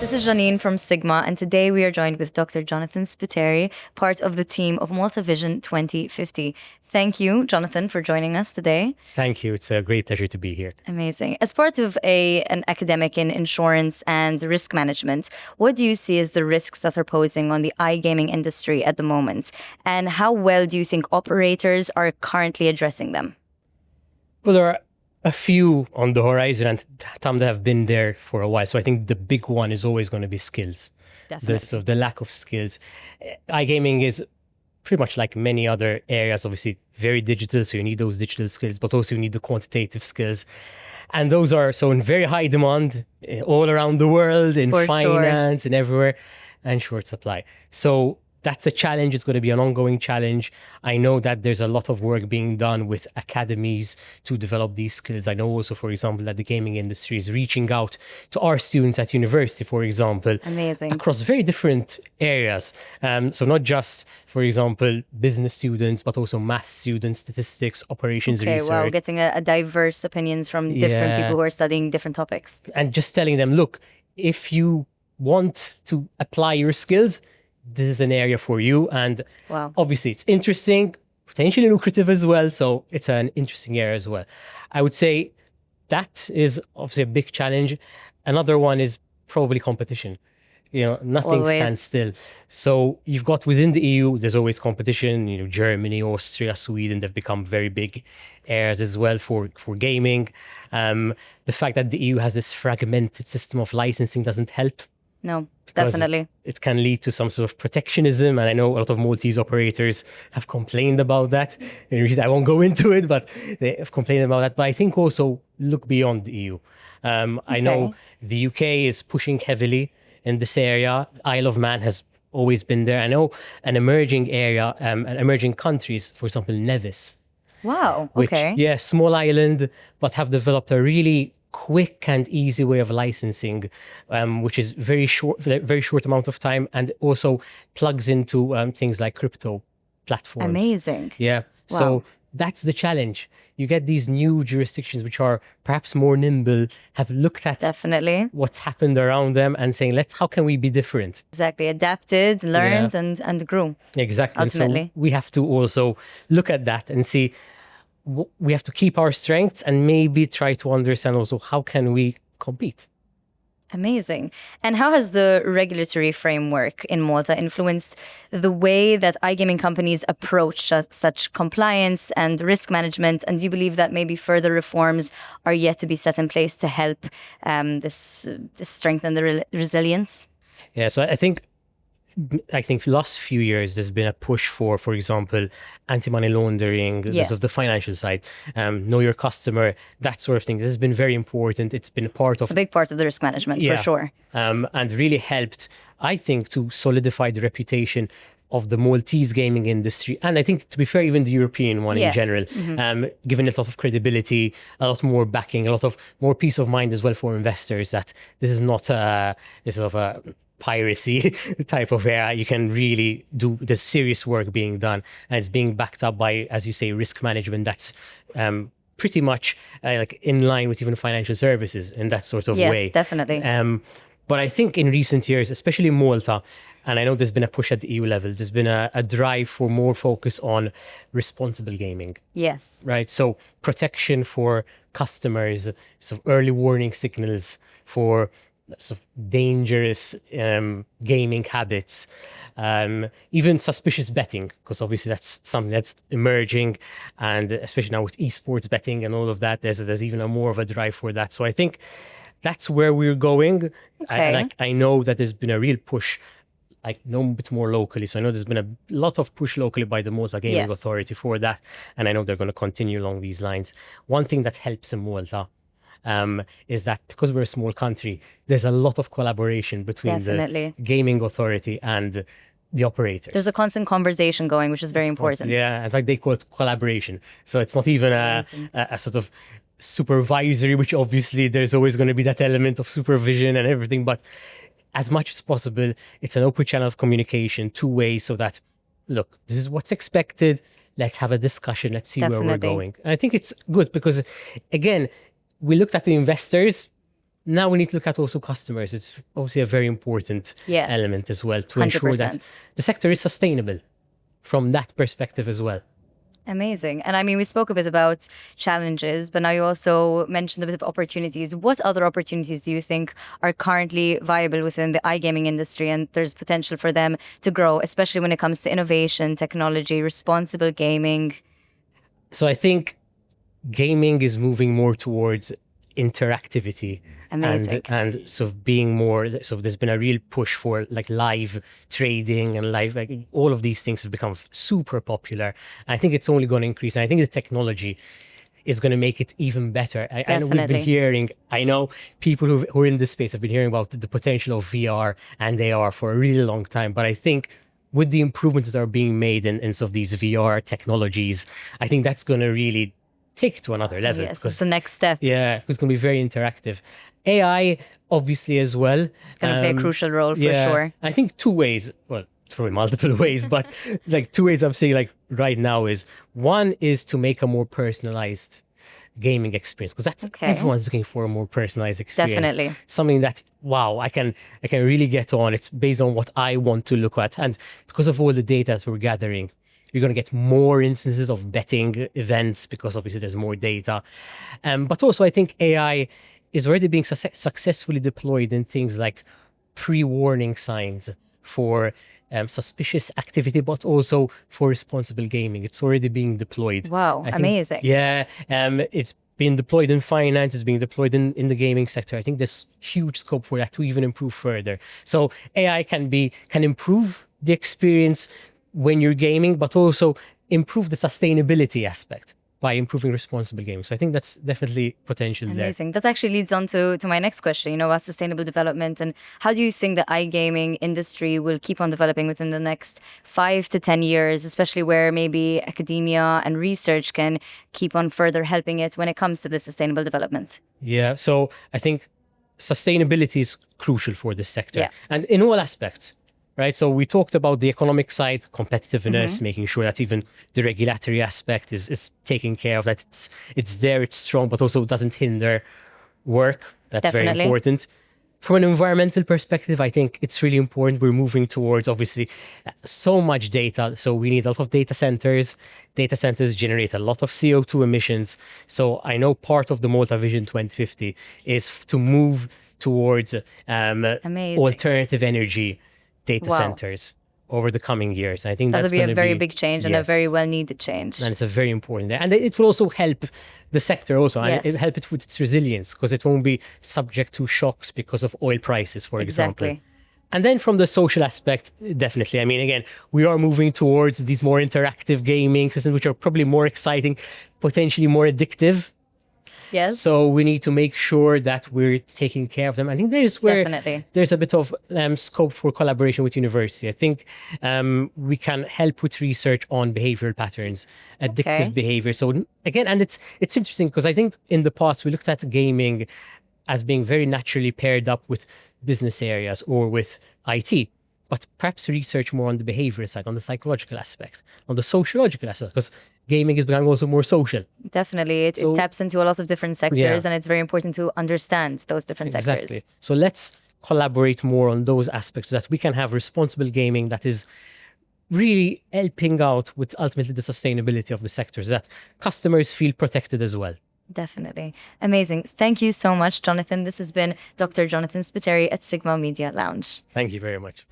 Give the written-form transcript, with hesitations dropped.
This is Janine from Sigma, and today we are joined with Dr. Jonathan Spiteri, part of the team of Malta Vision 2050. Thank you, Jonathan, for joining us today. Thank you. It's a great pleasure to be here. Amazing. As part of an academic in insurance and risk management, what do you see as the risks that are posing on the iGaming industry at the moment? And how well do you think operators are currently addressing them? Well, there are a few on the horizon, and some that have been there for a while. So I think the big one is always going to be skills. Definitely. The lack of skills. iGaming is pretty much like many other areas, obviously very digital. So you need those digital skills, but also you need the quantitative skills. And those are so in very high demand all around the world, in finance and everywhere, and short supply. So that's a challenge. It's going to be an ongoing challenge. I know that there's a lot of work being done with academies to develop these skills. I know also, for example, that the gaming industry is reaching out to our students at university, for example. Amazing. Across very different areas. So not just, for example, business students, but also math students, statistics, operations research. Wow, getting a diverse opinions from different people who are studying different topics. And just telling them, look, if you want to apply your skills, this is an area for you. And obviously it's interesting, potentially lucrative as well. So it's an interesting area as well. I would say that is obviously a big challenge. Another one is probably competition. Nothing stands still. So you've got within the EU, there's always competition. Germany, Austria, Sweden, they've become very big areas as well for gaming. The fact that the EU has this fragmented system of licensing doesn't help. No, definitely. It can lead to some sort of protectionism. And I know a lot of Maltese operators have complained about that. I won't go into it, but they have complained about that. But I think also look beyond the EU. I know the UK is pushing heavily in this area. Isle of Man has always been there. I know an emerging area, emerging countries, for example, Nevis. Wow, okay. Which, small island, but have developed a really quick and easy way of licensing, which is very short amount of time, and also plugs into things like crypto platforms. Amazing. Yeah. Wow. So that's the challenge. You get these new jurisdictions which are perhaps more nimble, have looked at what's happened around them and saying, how can we be different? Exactly. Adapted, learned, and grew. Exactly. Ultimately. So we have to also look at that and see, we have to keep our strengths and maybe try to understand also how can we compete. Amazing. And how has the regulatory framework in Malta influenced the way that iGaming companies approach such compliance and risk management? And do you believe that maybe further reforms are yet to be set in place to help this strengthen the resilience? Yeah, so I think last few years there's been a push for example, anti-money laundering, this of the financial side, know your customer, that sort of thing. This has been very important. It's been a big part of the risk management, for sure. And really helped, I think, to solidify the reputation of the Maltese gaming industry. And I think, to be fair, even the European one in general, given it a lot of credibility, a lot more backing, a lot of more peace of mind as well for investors, that this is not this sort of a piracy type of area. You can really do the serious work being done, and it's being backed up by, as you say, risk management that's pretty much like in line with even financial services in that sort of way. Yes, definitely. But I think in recent years, especially in Malta, and I know there's been a push at the EU level, there's been a drive for more focus on responsible gaming. Yes. Right. So protection for customers, sort of early warning signals for sort of dangerous gaming habits, even suspicious betting, because obviously that's something that's emerging, and especially now with esports betting and all of that, there's even more of a drive for that. So I think that's where we're going. I know that there's been a real push, like a bit more locally. So I know there's been a lot of push locally by the Malta Gaming Authority for that, and I know they're going to continue along these lines. One thing that helps in Malta is that because we're a small country, there's a lot of collaboration between the gaming authority and the operators. There's a constant conversation going, which is very important. Yeah, in fact, they call it collaboration. So it's not even a sort of supervisory, which obviously there's always going to be that element of supervision and everything, but as much as possible, it's an open channel of communication, two ways, so that, look, this is what's expected. Let's have a discussion. Let's see where we're going. And I think it's good because, again, we looked at the investors. now we need to look at also customers. It's obviously a very important Yes. element as well to ensure that 100%. the sector is sustainable from that perspective as well. Amazing. And I mean, we spoke a bit about challenges, but now you also mentioned a bit of opportunities. What other opportunities do you think are currently viable within the iGaming industry and there's potential for them to grow, especially when it comes to innovation, technology, responsible gaming? So I think gaming is moving more towards interactivity. Amazing. And sort of being more, so there's been a real push for like live trading and live, like all of these things have become super popular. And I think it's only going to increase. And I think the technology is going to make it even better. And we've been hearing, I know people who are in this space have been hearing about the potential of VR and AR for a really long time. But I think with the improvements that are being made in sort of these VR technologies, I think that's going to really take it to another level. Yes, it's the next step. Yeah, because it's going to be very interactive. AI, obviously, as well. Going to play a crucial role for sure. I think two ways, well, probably multiple ways, but like two ways I'm seeing like right now is one is to make a more personalized gaming experience, because that's everyone's looking for a more personalized experience. Definitely. Something that, wow, I can really get on. It's based on what I want to look at. And because of all the data that we're gathering, you're going to get more instances of betting events because obviously there's more data. But also I think AI is already being successfully deployed in things like pre-warning signs for suspicious activity, but also for responsible gaming. It's already being deployed. Wow, amazing. Yeah, it's been deployed in finance, it's being deployed in the gaming sector. I think there's huge scope for that to even improve further. So AI can improve the experience when you're gaming, but also improve the sustainability aspect by improving responsible gaming. So I think that's definitely potential there. Amazing. That actually leads on to my next question, about sustainable development. And how do you think the iGaming industry will keep on developing within the next 5 to 10 years, especially where maybe academia and research can keep on further helping it when it comes to the sustainable development? Yeah, so I think sustainability is crucial for this sector. Yeah. And in all aspects. Right. So we talked about the economic side, competitiveness, making sure that even the regulatory aspect is taken care of, that it's there, it's strong, but also doesn't hinder work. That's very important. From an environmental perspective, I think it's really important. We're moving towards, obviously, so much data. So we need a lot of data centers. Data centers generate a lot of CO2 emissions. So I know part of the Malta Vision 2050 is to move towards alternative energy data centers over the coming years. I think that's going to be a very big change and a very well needed change. And it's a very important, and it will also help the sector also, and it'll help it with its resilience, because it won't be subject to shocks because of oil prices, for example. And then from the social aspect, definitely. I mean, again, we are moving towards these more interactive gaming systems, which are probably more exciting, potentially more addictive. Yes. So we need to make sure that we're taking care of them. I think there's where there's a bit of scope for collaboration with university. I think we can help with research on behavioral patterns, addictive behavior. So again, and it's interesting because I think in the past we looked at gaming as being very naturally paired up with business areas or with IT. But perhaps research more on the behavioral side, on the psychological aspect, on the sociological aspect, because gaming is becoming also more social. Definitely. It taps into a lot of different sectors, and it's very important to understand those different sectors. So let's collaborate more on those aspects so that we can have responsible gaming that is really helping out with ultimately the sustainability of the sector, so that customers feel protected as well. Definitely. Amazing. Thank you so much, Jonathan. This has been Dr. Janine Scerri at Sigma Media Lounge. Thank you very much.